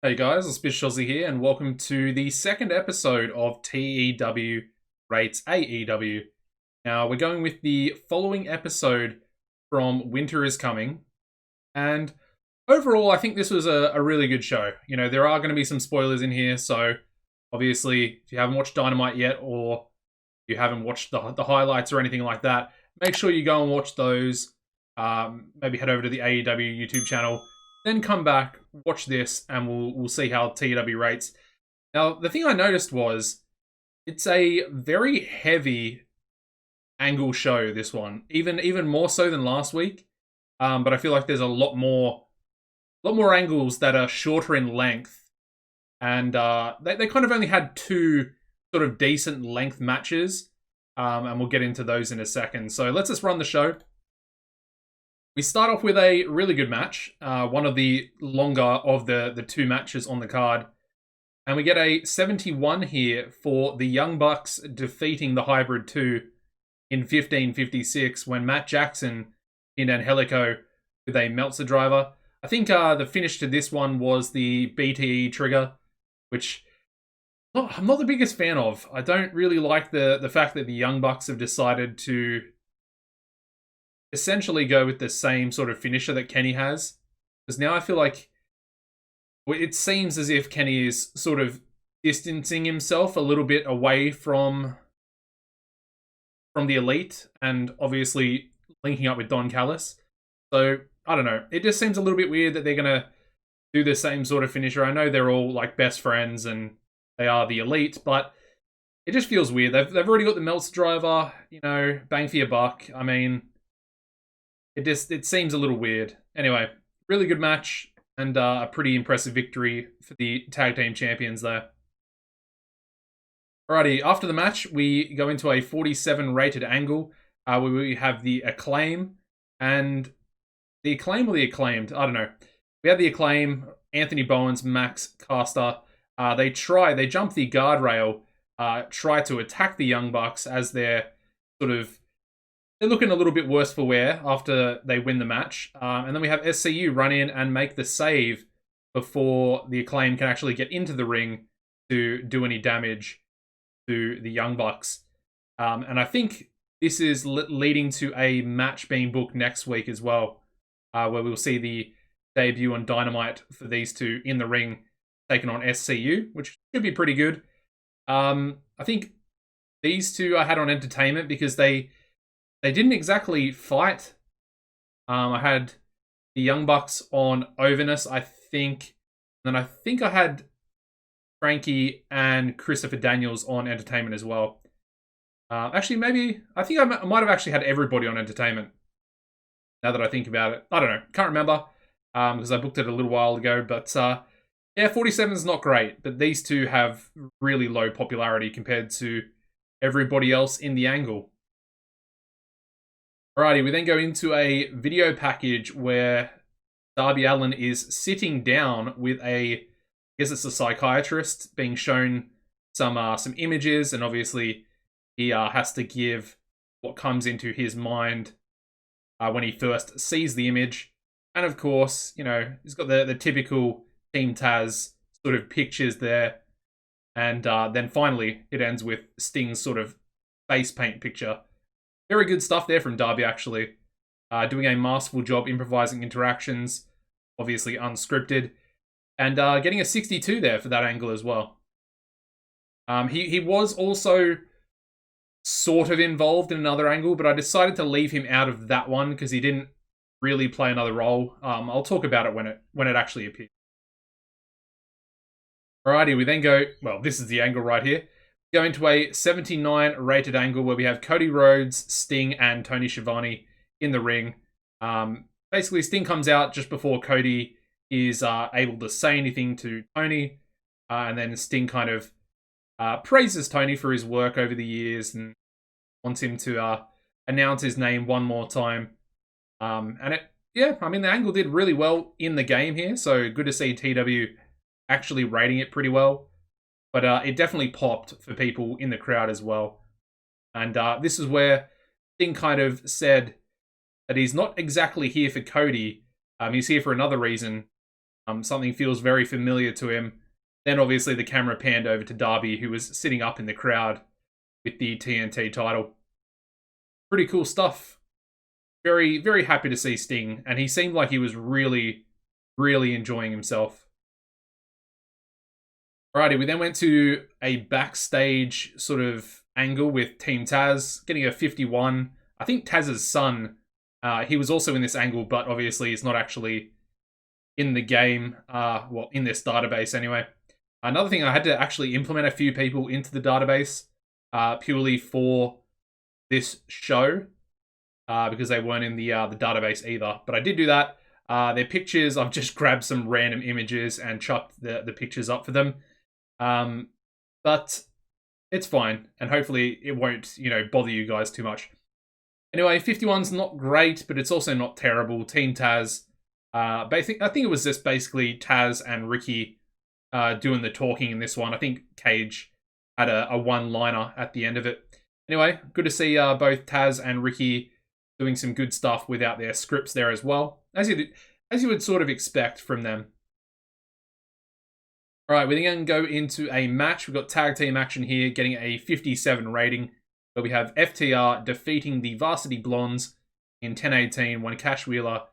Hey guys, AuspiciousAussie here, and welcome to the second episode of TEW Rates AEW. Now, we're going with the following episode from Winter is Coming, and overall, I think this was a really good show. You know, there are going to be some spoilers in here, so obviously, if you haven't watched Dynamite yet, or you haven't watched the highlights or anything like that, make sure you go and watch those. Maybe head over to the AEW YouTube channel. Then come back, watch this, and we'll see how TEW rates. Now, the thing I noticed was it's a very heavy angle show, this one. Even more so than last week. But I feel like there's a lot more angles that are shorter in length. And they kind of only had two sort of decent length matches. And we'll get into those in a second. So let's just run the show. We start off with a really good match, one of the longer of the two matches on the card. And we get a 71 here for the Young Bucks defeating the Hybrid 2 in 15:56 when Matt Jackson pinned Angelico with a Meltzer driver. I think the finish to this one was the BTE trigger, which I'm not the biggest fan of. I don't really like the fact that the Young Bucks have decided to essentially go with the same sort of finisher that Kenny has. Because now I feel like it seems as if Kenny is sort of distancing himself a little bit away from the Elite and obviously linking up with Don Callis. So, I don't know. It just seems a little bit weird that they're going to do the same sort of finisher. I know they're all like best friends and they are the Elite, but it just feels weird. They've already got the Meltzer driver, you know, bang for your buck. I mean, it seems a little weird. Anyway, really good match and a pretty impressive victory for the tag team champions there. Alrighty, after the match, we go into a 47 rated angle where we have the Acclaim and the Acclaim or the Acclaimed, I don't know. We have the Acclaim, Anthony Bowens, Max Caster. They jump the guardrail, try to attack the Young Bucks as they're looking a little bit worse for wear after they win the match. And then we have SCU run in and make the save before the Acclaim can actually get into the ring to do any damage to the Young Bucks. And I think this is leading to a match being booked next week as well, where we'll see the debut on Dynamite for these two in the ring taking on SCU, which should be pretty good. I think these two I had on Entertainment because they didn't exactly fight. I had the Young Bucks on Overness, I think. And then I think I had Frankie and Christopher Daniels on Entertainment as well. Actually, maybe... I think I might have actually had everybody on Entertainment. Now that I think about it. I don't know. Can't remember. Because I booked it a little while ago. But, yeah, 47 is not great. But these two have really low popularity compared to everybody else in the angle. Alrighty, we then go into a video package where Darby Allin is sitting down with I guess it's a psychiatrist, being shown some images, and obviously he has to give what comes into his mind when he first sees the image. And of course, you know, he's got the typical Team Taz sort of pictures there. And then finally, it ends with Sting's sort of face paint picture. Very good stuff there from Darby, actually. Doing a masterful job improvising interactions, obviously unscripted, and getting a 62 there for that angle as well. He was also sort of involved in another angle, but I decided to leave him out of that one because he didn't really play another role. I'll talk about it when it actually appears. Alrighty, we then go... Well, this is the angle right here. Go into a 79 rated angle where we have Cody Rhodes, Sting, and Tony Schiavone in the ring. Basically, Sting comes out just before Cody is able to say anything to Tony. And then Sting kind of praises Tony for his work over the years and wants him to announce his name one more time. The angle did really well in the game here. So good to see TW actually rating it pretty well. But it definitely popped for people in the crowd as well. And this is where Sting kind of said that he's not exactly here for Cody. He's here for another reason. Something feels very familiar to him. Then obviously the camera panned over to Darby, who was sitting up in the crowd with the TNT title. Pretty cool stuff. Very, very happy to see Sting, and he seemed like he was really, really enjoying himself. Alrighty, we then went to a backstage sort of angle with Team Taz, getting a 51. I think Taz's son, he was also in this angle, but obviously he's not actually in the game, well, in this database anyway. Another thing, I had to actually implement a few people into the database purely for this show because they weren't in the database either. But I did do that. Their pictures, I've just grabbed some random images and chucked the pictures up for them. But it's fine, and hopefully it won't, bother you guys too much. Anyway, 51's not great, but it's also not terrible. Team Taz, I think it was just basically Taz and Ricky doing the talking in this one. I think Paige had a one-liner at the end of it. Anyway, good to see both Taz and Ricky doing some good stuff without their scripts there as well, as you would sort of expect from them. All right, we're then going to go into a match. We've got tag team action here, getting a 57 rating, where we have FTR defeating the Varsity Blondes in 10-18 when Cash Wheeler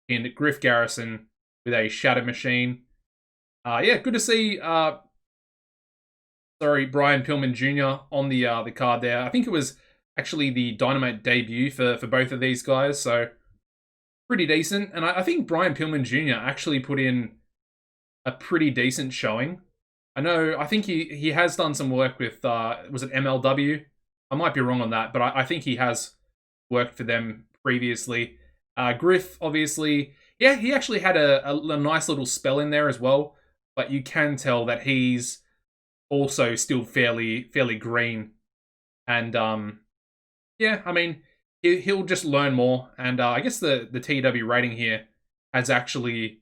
pinned Griff Garrison with a Shatter Machine. Yeah, good to see Brian Pillman Jr. on the card there. I think it was actually the Dynamite debut for both of these guys, so pretty decent. And I think Brian Pillman Jr. actually put in a pretty decent showing. I think he has done some work with, was it MLW? I might be wrong on that, but I think he has worked for them previously. Griff, obviously, yeah, he actually had a nice little spell in there as well, but you can tell that he's also still fairly green. And, yeah, I mean, he'll just learn more. And I guess the TEW rating here has actually,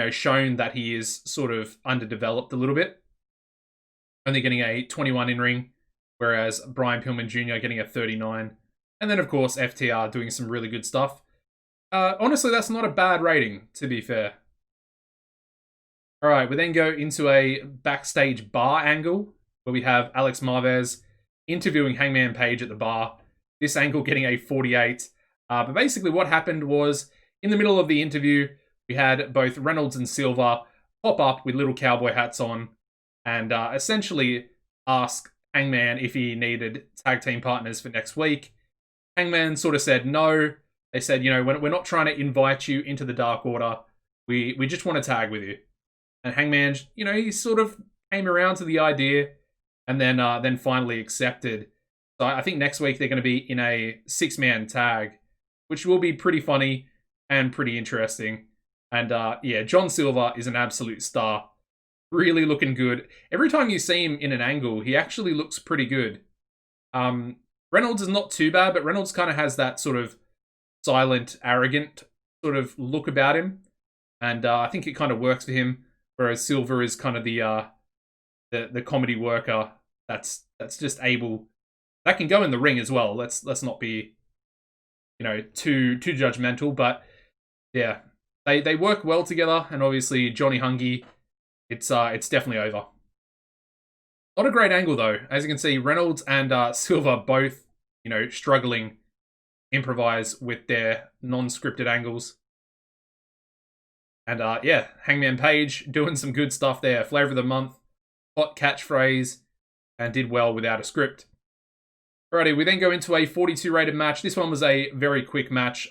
shown that he is sort of underdeveloped a little bit. Only getting a 21 in-ring, whereas Brian Pillman Jr. getting a 39. And then, of course, FTR doing some really good stuff. Honestly, that's not a bad rating, to be fair. All right, we then go into a backstage bar angle, where we have Alex Marvez interviewing Hangman Paige at the bar. This angle getting a 48. But basically what happened was, in the middle of the interview, we had both Reynolds and Silver pop up with little cowboy hats on and essentially ask Hangman if he needed tag team partners for next week. Hangman sort of said no. They said, we're not trying to invite you into the Dark Order. We just want to tag with you. And Hangman, he sort of came around to the idea and then finally accepted. So I think next week they're going to be in a 6-man tag, which will be pretty funny and pretty interesting. And yeah, John Silver is an absolute star. Really looking good. Every time you see him in an angle, he actually looks pretty good. Reynolds is not too bad, but Reynolds kind of has that sort of silent, arrogant sort of look about him. And I think it kind of works for him. Whereas Silver is kind of the comedy worker that's just able, that can go in the ring as well. Let's not be, too judgmental, but yeah. They work well together, and obviously Johnny Hungy, it's definitely over. Not a great angle though. As you can see, Reynolds and Silver both, struggling improvise with their non-scripted angles. And yeah, Hangman Page doing some good stuff there. Flavor of the month, hot catchphrase, and did well without a script. Alrighty, we then go into a 42 rated match. This one was a very quick match.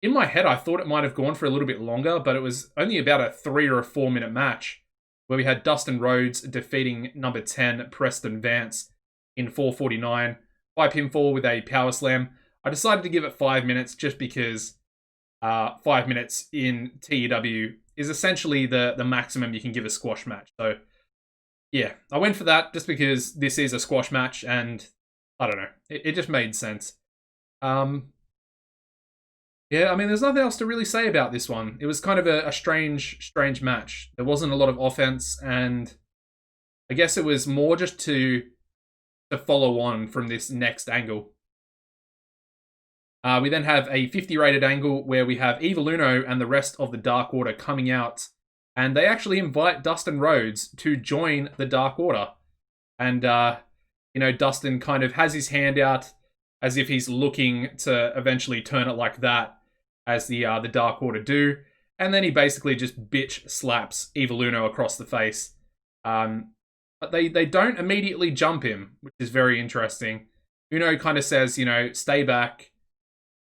In my head, I thought it might have gone for a little bit longer, but it was only about a 3 or 4 minute match where we had Dustin Rhodes defeating number 10, Preston Vance, in 4:49 by pinfall with a power slam. I decided to give it 5 minutes just because 5 minutes in TEW is essentially the maximum you can give a squash match. So yeah, I went for that just because this is a squash match and I don't know, it just made sense. Yeah, I mean, there's nothing else to really say about this one. It was kind of a strange match. There wasn't a lot of offense, and I guess it was more just to follow on from this next angle. We then have a 50 rated angle where we have Evil Uno and the rest of the Dark Order coming out, and they actually invite Dustin Rhodes to join the Dark Order. And, Dustin kind of has his hand out as if he's looking to eventually turn it like that, as the Dark Order do. And then he basically just bitch slaps Evil Uno across the face. But they don't immediately jump him, which is very interesting. Uno kind of says, stay back.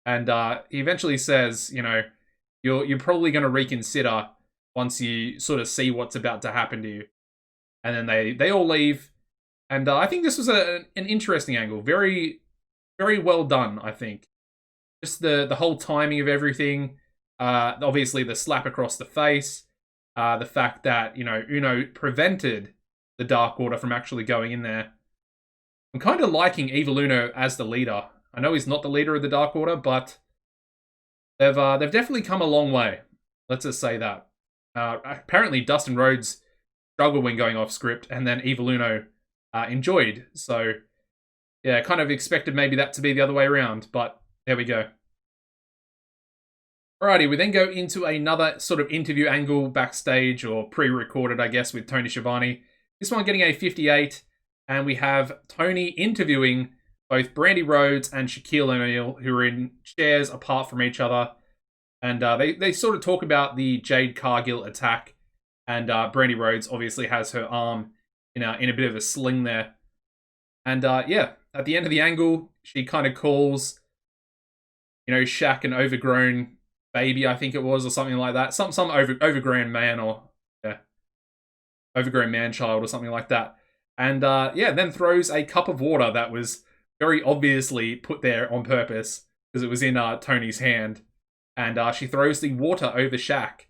And he eventually says, you're probably going to reconsider once you sort of see what's about to happen to you. And then they all leave. And I think this was an interesting angle. Very, very well done, I think. Just the whole timing of everything. Obviously, the slap across the face. The fact that, Uno prevented the Dark Order from actually going in there. I'm kind of liking Evil Uno as the leader. I know he's not the leader of the Dark Order, but they've definitely come a long way. Let's just say that. Apparently, Dustin Rhodes struggled when going off script, and then Evil Uno enjoyed. So, yeah, kind of expected maybe that to be the other way around, but there we go. Alrighty, we then go into another sort of interview angle backstage, or pre-recorded, I guess, with Tony Schiavone. This one getting a 58, and we have Tony interviewing both Brandy Rhodes and Shaquille O'Neal, who are in chairs apart from each other. And they sort of talk about the Jade Cargill attack. And Brandy Rhodes obviously has her arm in a bit of a sling there. And yeah, at the end of the angle, she kind of calls, Shaq an overgrown baby, I think it was, or something like that. Some overgrown man, or overgrown man-child or something like that. And then throws a cup of water that was very obviously put there on purpose because it was in Tony's hand. And she throws the water over Shaq.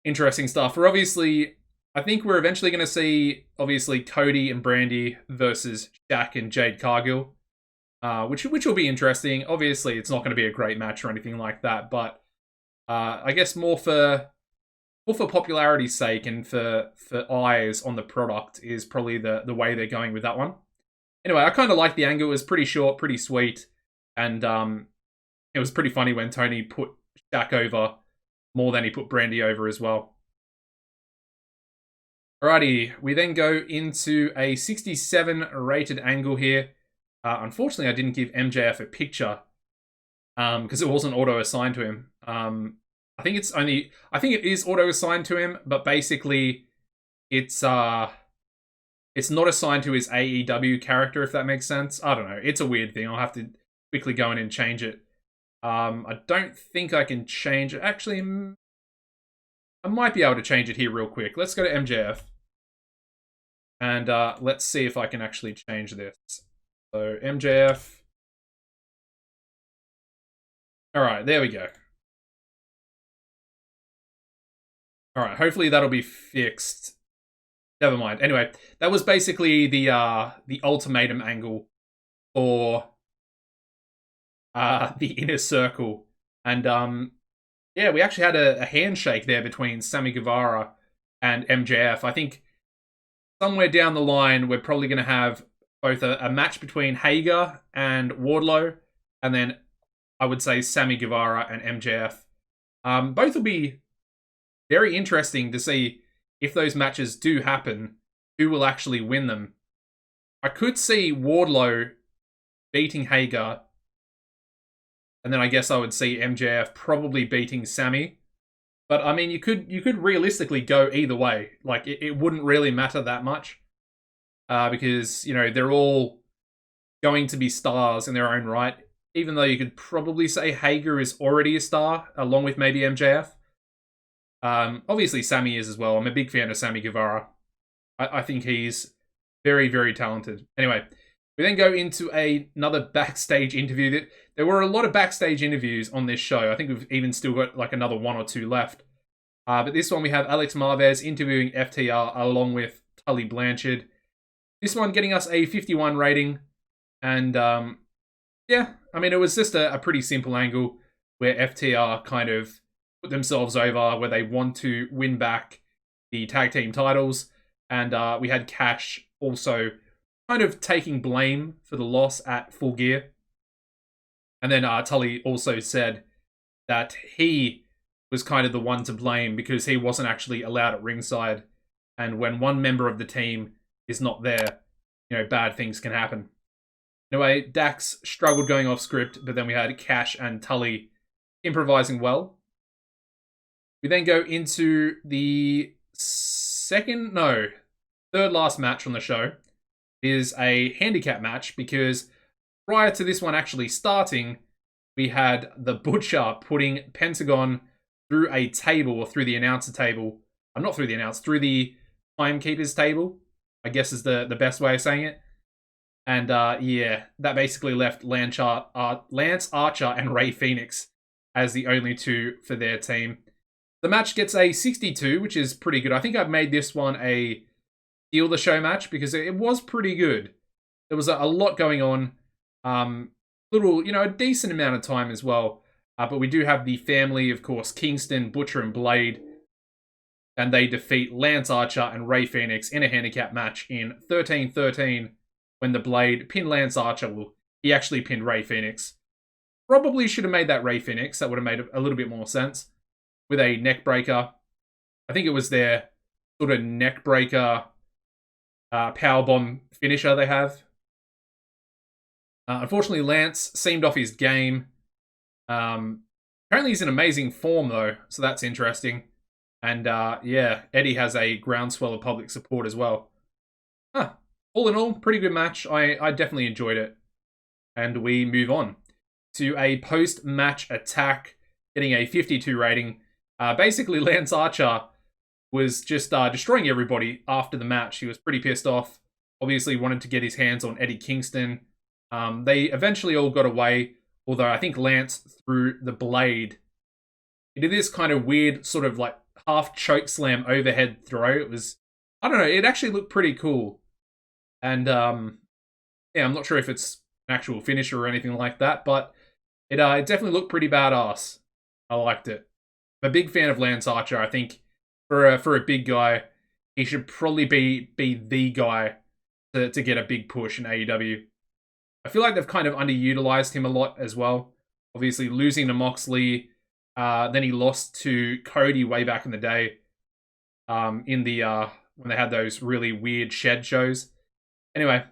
Interesting stuff. I think we're eventually going to see, obviously, Cody and Brandy versus Shaq and Jade Cargill, which will be interesting. Obviously, it's not going to be a great match or anything like that, but I guess more for popularity's sake and for eyes on the product is probably the way they're going with that one. Anyway, I kind of like the angle. It was pretty short, pretty sweet, and it was pretty funny when Tony put Shaq over more than he put Brandy over as well. Alrighty, we then go into a 67 rated angle here. Unfortunately, I didn't give MJF a picture because it wasn't auto-assigned to him. I think it is auto-assigned to him, but basically it's not assigned to his AEW character, if that makes sense. I don't know. It's a weird thing. I'll have to quickly go in and change it. I don't think I can change it. Actually, I might be able to change it here real quick. Let's go to MJF. And let's see if I can actually change this. So, MJF. Alright, there we go. Alright, hopefully that'll be fixed. Never mind. Anyway, that was basically the ultimatum angle for the Inner Circle. And yeah, we actually had a handshake there between Sammy Guevara and MJF. I think somewhere down the line, we're probably going to have both a match between Hager and Wardlow, and then I would say Sammy Guevara and MJF. Both will be very interesting to see if those matches do happen, who will actually win them. I could see Wardlow beating Hager, and then I guess I would see MJF probably beating Sammy. But I mean, you could realistically go either way. Like it wouldn't really matter that much, because they're all going to be stars in their own right. Even though you could probably say Hager is already a star, along with maybe MJF. Obviously, Sammy is as well. I'm a big fan of Sammy Guevara. I think he's very, very talented. Anyway, we then go into another backstage interview. There were a lot of backstage interviews on this show. I think we've even still got like another one or two left. But this one we have Alex Marvez interviewing FTR along with Tully Blanchard. This one getting us a 51 rating. And yeah, I mean, it was just a pretty simple angle where FTR kind of put themselves over, where they want to win back the tag team titles. And we had Cash also kind of taking blame for the loss at Full Gear. And then Tully also said that he was kind of the one to blame because he wasn't actually allowed at ringside. And when one member of the team is not there, bad things can happen. Anyway, Dax struggled going off script, but then we had Cash and Tully improvising well. We then go into the third last match on the show. It is a handicap match because prior to this one actually starting, we had the Butcher putting Pentagon through a table, or through the announcer table. Not through the announcer, through the timekeeper's table, I guess is the best way of saying it. And that basically left Lance Archer and Rey Fenix as the only two for their team. The match gets a 62, which is pretty good. I think I've made this one a Steal the Show match because it was pretty good. There was a lot going on. A decent amount of time as well. But we do have the family, of course, Kingston, Butcher, and Blade. And they defeat Lance Archer and Rey Fenix in a handicap match in 13-13 when the Blade pinned Lance Archer. Well, he actually pinned Rey Fenix. Probably should have made that Rey Fenix. That would have made a little bit more sense. With a neck breaker. I think it was their sort of neck breaker powerbomb finisher they have. Unfortunately, Lance seemed off his game. Apparently he's in amazing form, though, so that's interesting. And, Eddie has a groundswell of public support as well. All in all, pretty good match. I definitely enjoyed it. And we move on to a post-match attack, getting a 52 rating. Basically, Lance Archer was just destroying everybody after the match. He was pretty pissed off. Obviously wanted to get his hands on Eddie Kingston. They eventually all got away, although I think Lance threw the Blade. He did this kind of weird sort of like half choke slam overhead throw. It was, I don't know, it actually looked pretty cool. And I'm not sure if it's an actual finisher or anything like that, but it definitely looked pretty badass. I liked it. I'm a big fan of Lance Archer. I think for a big guy, he should probably be the guy to get a big push in AEW. I feel like they've kind of underutilized him a lot as well. Obviously, losing to Moxley, then he lost to Cody way back in the day, when they had those really weird shed shows. Anyway,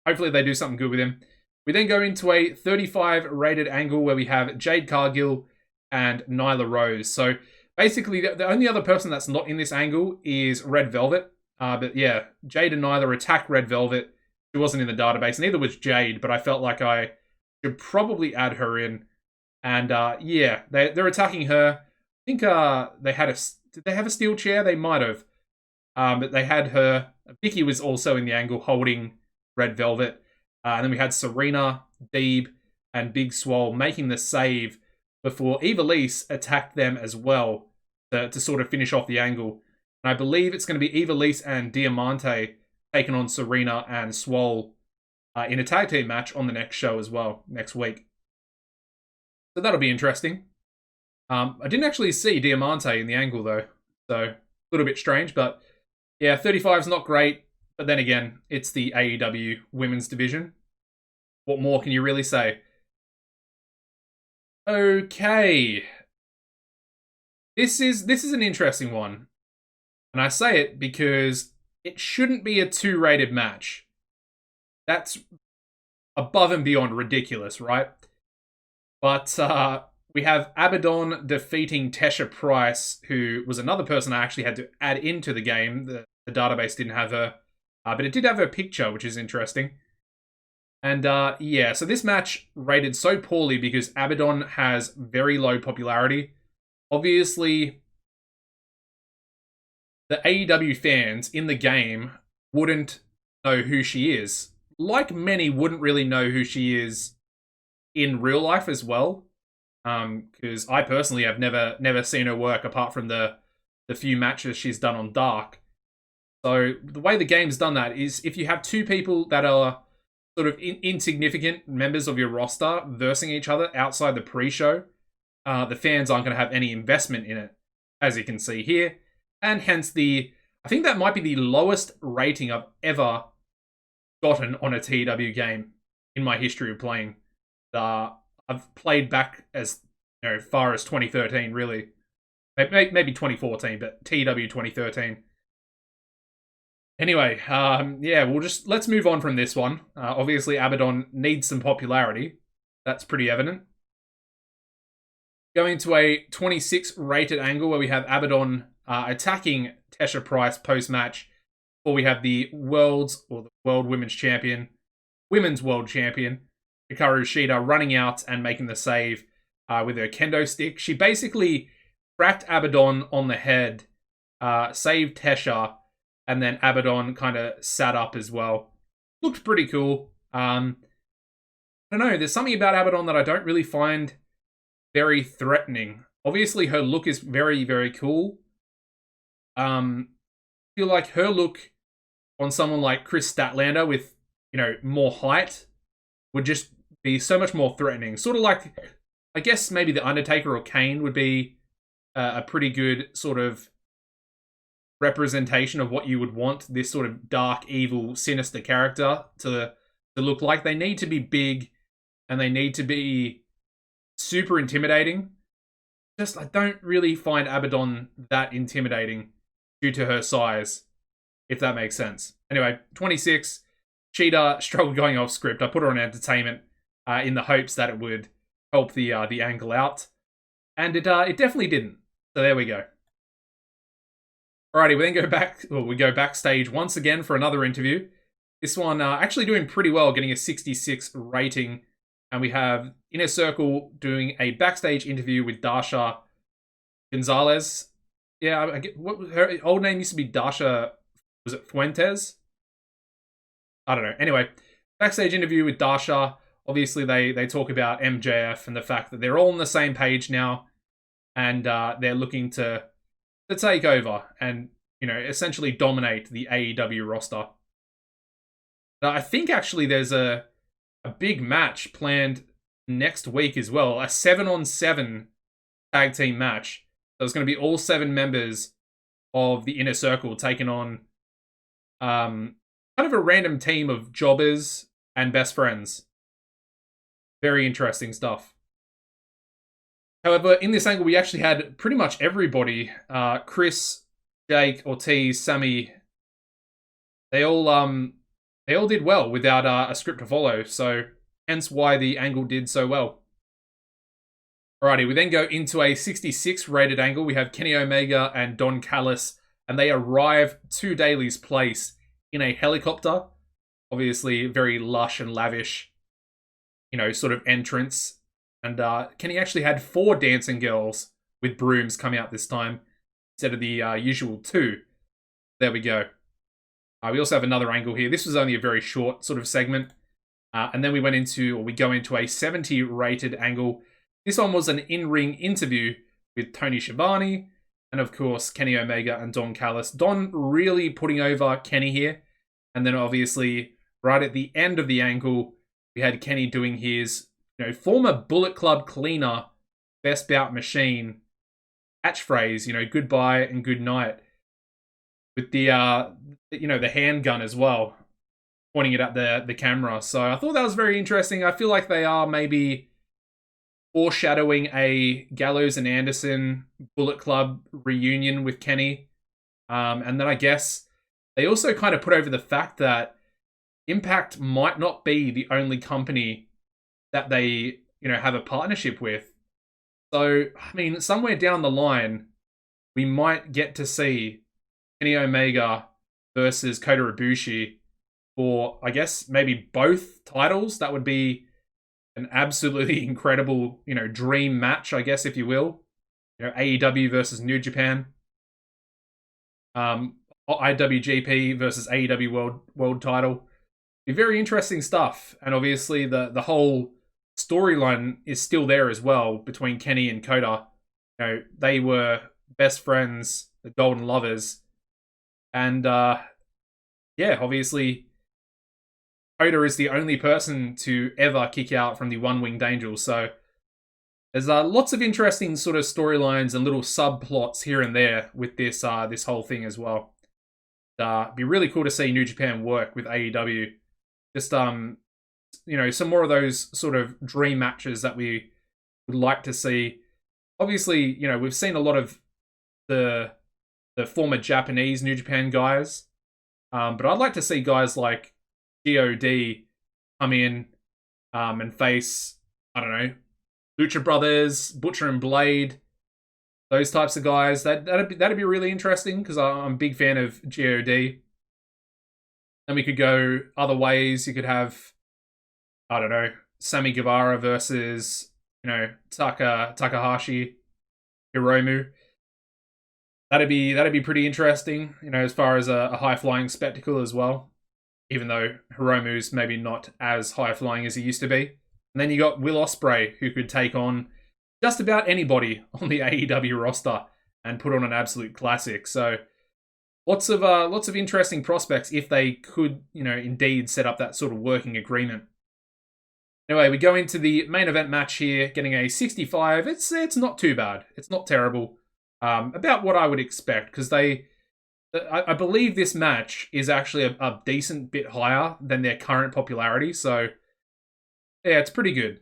hopefully they do something good with him. We then go into a 35 rated angle where we have Jade Cargill and Nyla Rose. So basically, the only other person that's not in this angle is Red Velvet. But yeah, Jade and Nyla attack Red Velvet. She wasn't in the database. Neither was Jade, but I felt like I should probably add her in. And they're attacking her. I think they had did they have a steel chair? They might have. But they had her. Vicky was also in the angle holding Red Velvet. And then we had Serena, Deeb, and Big Swole making the save before Ivelisse attacked them as well to sort of finish off the angle. And I believe it's going to be Ivelisse and Diamante taking on Serena and Swole in a tag team match on the next show as well, next week. So that'll be interesting. I didn't actually see Diamante in the angle, though. So a little bit strange, but yeah, 35 is not great. But then again, it's the AEW women's division. What more can you really say? Okay. This is an interesting one. And I say it because it shouldn't be a 2-rated match. That's above and beyond ridiculous, right? But we have Abaddon defeating Tasha Price, who was another person I actually had to add into the game. The database didn't have her. But it did have her picture, which is interesting. And so this match rated so poorly because Abaddon has very low popularity. Obviously, the AEW fans in the game wouldn't know who she is. Like many wouldn't really know who she is in real life as well. Because I personally have never seen her work apart from the few matches she's done on Dark. So the way the game's done that is if you have two people that are sort of insignificant members of your roster versing each other outside the pre-show, the fans aren't going to have any investment in it, as you can see here. And hence I think that might be the lowest rating I've ever gotten on a TEW game in my history of playing. I I've played back as far as 2013, really. Maybe 2014, but TEW 2013. Anyway, yeah, let's move on from this one. Obviously, Abaddon needs some popularity. That's pretty evident. Going to a 26 rated angle where we have Abaddon attacking Tasha Price post-match, or we have the World Women's World Champion, Hikaru Shida, running out and making the save with her kendo stick. She basically cracked Abaddon on the head, saved Tasha, and then Abaddon kind of sat up as well. Looked pretty cool. I don't know, there's something about Abaddon that I don't really find very threatening. Obviously, her look is very, very cool. I feel like her look on someone like Chris Statlander with, more height would just be so much more threatening. Sort of like, I guess maybe The Undertaker or Kane would be a pretty good sort of representation of what you would want this sort of dark, evil, sinister character to look like. They need to be big and they need to be super intimidating. I don't really find Abaddon that intimidating due to her size, if that makes sense. Anyway, 26. Shida struggled going off script. I put her on entertainment in the hopes that it would help the angle out. And it definitely didn't. So there we go. Alrighty, we go backstage once again for another interview. This one actually doing pretty well, getting a 66 rating. And we have Inner Circle doing a backstage interview with Tasha Gonzalez. Yeah, I get, what her old name used to be Tasha, was it Fuentes? I don't know. Anyway, backstage interview with Tasha. Obviously, they talk about MJF and the fact that they're all on the same page now. And they're looking to take over and, essentially dominate the AEW roster. Now, I think actually there's a big match planned next week as well. A 7-on-7 tag team match. So it's going to be all 7 members of the Inner Circle taking on kind of a random team of jobbers and best friends. Very interesting stuff. However, in this angle, we actually had pretty much everybody. Chris, Jake, Ortiz, Sammy. They all did well without a script to follow. So hence why the angle did so well. Alrighty, we then go into a 66 rated angle. We have Kenny Omega and Don Callis, and they arrive to Daly's place in a helicopter. Obviously, very lush and lavish, sort of entrance. And Kenny actually had 4 dancing girls with brooms come out this time instead of the usual 2. There we go. We also have another angle here. This was only a very short sort of segment. And then we go into a 70 rated angle. This one was an in-ring interview with Tony Schiavone and, of course, Kenny Omega and Don Callis. Don really putting over Kenny here. And then, obviously, right at the end of the angle, we had Kenny doing his former Bullet Club cleaner, best bout machine catchphrase, goodbye and good night. With the, the handgun as well, pointing it at the camera. So I thought that was very interesting. I feel like they are maybe foreshadowing a Gallows and Anderson Bullet Club reunion with Kenny. And then I guess they also kind of put over the fact that Impact might not be the only company that they, have a partnership with. So, I mean, somewhere down the line, we might get to see Kenny Omega versus Kota Ibushi for, I guess, maybe both titles. That would be an absolutely incredible, dream match, I guess, if you will. AEW versus New Japan. IWGP versus AEW World title. Be very interesting stuff. And obviously the whole storyline is still there as well between Kenny and Kota. They were best friends, the Golden Lovers. And obviously Kota is the only person to ever kick out from the One-Winged Angel. So there's lots of interesting sort of storylines and little subplots here and there with this whole thing as well. It'd be really cool to see New Japan work with AEW. Just some more of those sort of dream matches that we would like to see. Obviously, we've seen a lot of the former Japanese New Japan guys, but I'd like to see guys like God come in and face, I don't know, Lucha Brothers, Butcher and Blade, those types of guys. That'd be really interesting because I'm a big fan of God. And we could go other ways. You could have, I don't know, Sammy Guevara versus, Takahashi, Hiromu. That'd be pretty interesting, as far as a high-flying spectacle as well. Even though Hiromu's maybe not as high-flying as he used to be. And then you got Will Ospreay, who could take on just about anybody on the AEW roster and put on an absolute classic. So lots of interesting prospects if they could, indeed set up that sort of working agreement. Anyway, we go into the main event match here, getting a 65. It's not too bad. It's not terrible. About what I would expect, because I believe this match is actually a decent bit higher than their current popularity. So yeah, it's pretty good.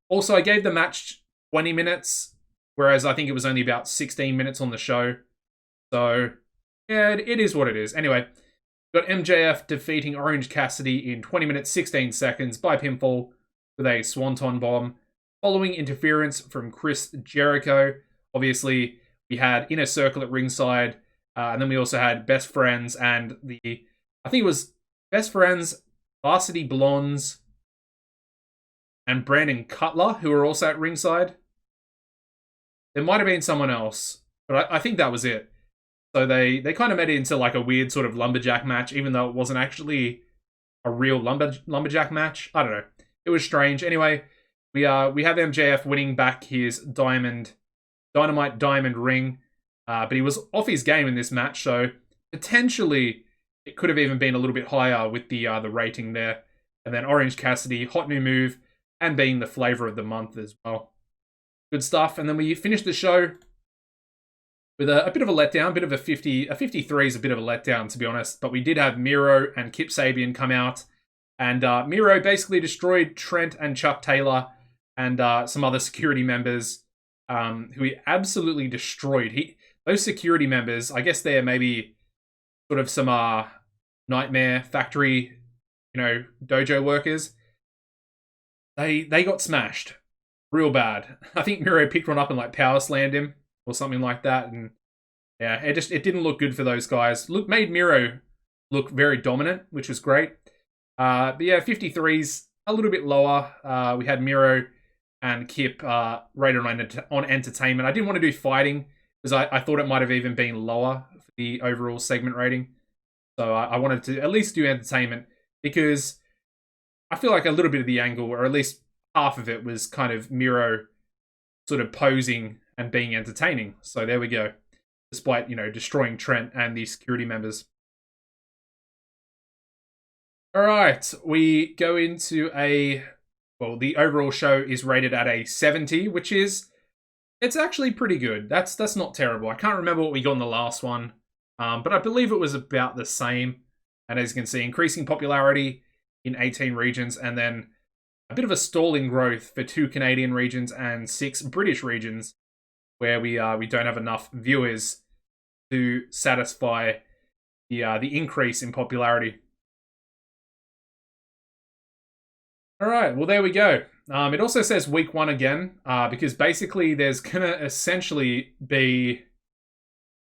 Also, I gave the match 20 minutes, whereas I think it was only about 16 minutes on the show. So yeah, it is what it is. Anyway, got MJF defeating Orange Cassidy in 20 minutes, 16 seconds by pinfall with a Swanton Bomb, following interference from Chris Jericho. Obviously, we had Inner Circle at ringside, and then we also had Best Friends and I think it was Best Friends, Varsity Blondes, and Brandon Cutler, who were also at ringside. There might have been someone else, but I think that was it. So they kind of made it into like a weird sort of lumberjack match, even though it wasn't actually a real lumberjack match. I don't know. It was strange. Anyway, we have MJF winning back his Dynamite Diamond ring, but he was off his game in this match, so potentially it could have even been a little bit higher with the rating there. And then Orange Cassidy, hot new move, and being the flavor of the month as well. Good stuff. And then we finished the show with a bit of a letdown, bit of a 50. A 53 is a bit of a letdown, to be honest. But we did have Miro and Kip Sabian come out. And Miro basically destroyed Trent and Chuck Taylor and some other security members who he absolutely destroyed. Those security members, I guess they're maybe sort of some Nightmare Factory, dojo workers. They got smashed real bad. I think Miro picked one up and like power slammed him or something like that, and yeah, it didn't look good for those guys. Made Miro look very dominant, which was great. But yeah, 53's a little bit lower. We had Miro and Kip rated on entertainment. I didn't want to do fighting because I thought it might have even been lower for the overall segment rating. So I wanted to at least do entertainment because I feel like a little bit of the angle, or at least half of it, was kind of Miro sort of posing and being entertaining. So there we go. Despite, destroying Trent and the security members. All right, we go into the overall show is rated at a 70, which it's actually pretty good. That's not terrible. I can't remember what we got in the last one, but I believe it was about the same. And as you can see, increasing popularity in 18 regions, and then a bit of a stalling growth for 2 Canadian regions and 6 British regions, where we don't have enough viewers to satisfy the increase in popularity. All right, well, there we go. It also says week 1 again, because basically there's going to essentially be,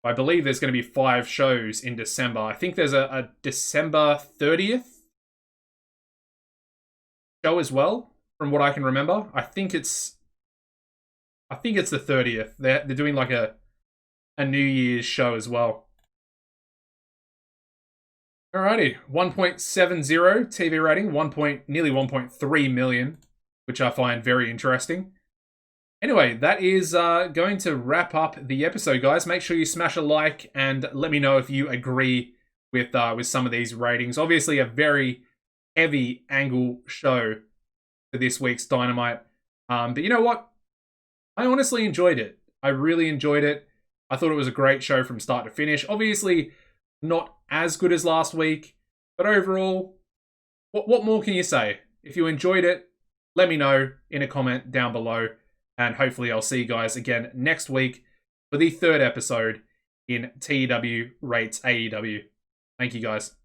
I believe there's going to be 5 shows in December. I think there's a December 30th show as well, from what I can remember. I think it's the 30th. They're doing like a New Year's show as well. Alrighty, 1.70 TV rating, nearly 1.3 million, which I find very interesting. Anyway, that is going to wrap up the episode, guys. Make sure you smash a like and let me know if you agree with some of these ratings. Obviously, a very heavy angle show for this week's Dynamite. But you know what? I honestly enjoyed it. I really enjoyed it. I thought it was a great show from start to finish. Obviously, not as good as last week, but overall, What more can you say? If you enjoyed it, let me know in a comment down below. And hopefully I'll see you guys again next week for the third episode in TEW Rates AEW. Thank you guys.